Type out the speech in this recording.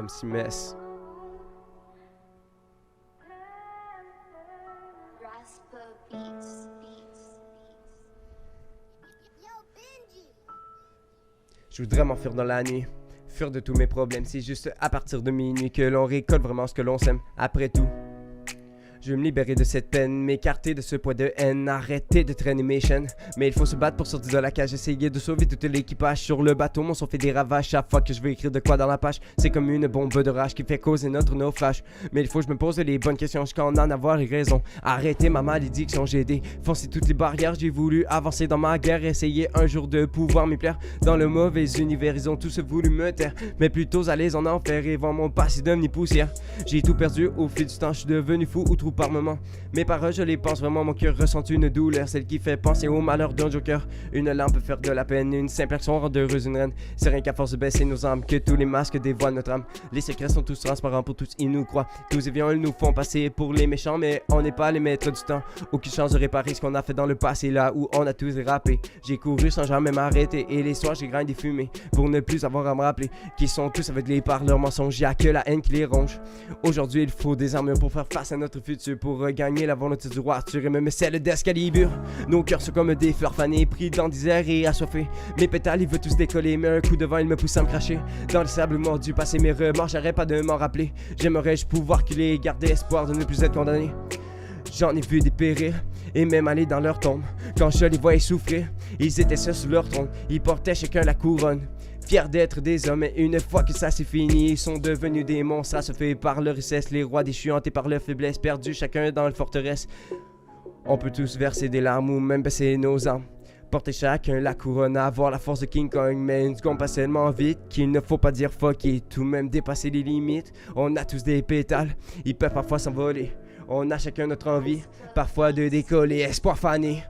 MC Mess. Je voudrais m'enfuir dans la nuit, fuir de tous mes problèmes. C'est juste à partir de minuit que l'on récolte vraiment ce que l'on sème. Après tout, je veux me libérer de cette peine, m'écarter de ce poids de haine, arrêter de traîner mes chaînes. Mais il faut se battre pour sortir de la cage, essayer de sauver tout l'équipage. Sur le bateau, mon son fait des ravages. Chaque fois que je veux écrire de quoi dans la page, c'est comme une bombe de rage qui fait causer notre naufrage. Mais il faut que je me pose les bonnes questions jusqu'à en avoir les raisons. Arrêter ma malédiction, j'ai défoncé toutes les barrières. J'ai voulu avancer dans ma guerre, essayer un jour de pouvoir m'y plaire. Dans le mauvais univers, ils ont tous voulu me taire, mais plutôt à l'aise en enfer et voir mon passé devenir poussière. J'ai tout perdu au fil du temps, je suis devenu fou ou trop par moment. Mes paroles je les pense vraiment, mon cœur ressent une douleur, celle qui fait penser au malheur d'un joker. Une lampe peut faire de la peine, une simple action rend heureuse une reine. C'est rien qu'à force de baisser nos âmes que tous les masques dévoilent notre âme. Les secrets sont tous transparents pour tous, ils nous croient. Tous et viens, ils nous font passer pour les méchants, mais on n'est pas les maîtres du temps. Aucune chance de réparer ce qu'on a fait dans le passé, là où on a tous dérapé. J'ai couru sans jamais m'arrêter, et les soirs j'ai grindé fumé pour ne plus avoir à me rappeler qu'ils sont tous aveuglés par leurs mensonges, y'a que la haine qui les ronge. Aujourd'hui il faut des armures pour faire face à notre futur, pour regagner la volonté du roi Arthur et même celle d'Excalibur. Nos cœurs sont comme des fleurs fanées, pris dans des airs et assoiffés. Mes pétales ils veulent tous décoller, mais un coup de vent il me pousse à me cracher dans le sable mort du passé, mes remords j'arrête pas de m'en rappeler. J'aimerais-je pouvoir culer et garder espoir de ne plus être condamné. J'en ai vu des périr et même aller dans leur tombe. Quand je les voyais souffrir, ils étaient seuls sous leur trône, ils portaient chacun la couronne, fiers d'être des hommes. Et une fois que ça c'est fini, ils sont devenus des monstres assoiffés par leur richesse. Les rois déchus hantés par leur faiblesse, perdus chacun dans la forteresse. On peut tous verser des larmes ou même baisser nos armes, porter chacun la couronne, avoir la force de King Kong. Mais une seconde passe tellement vite qu'il ne faut pas dire fuck et tout même dépasser les limites. On a tous des pétales, ils peuvent parfois s'envoler. On a chacun notre envie, parfois de décoller, espoir fané.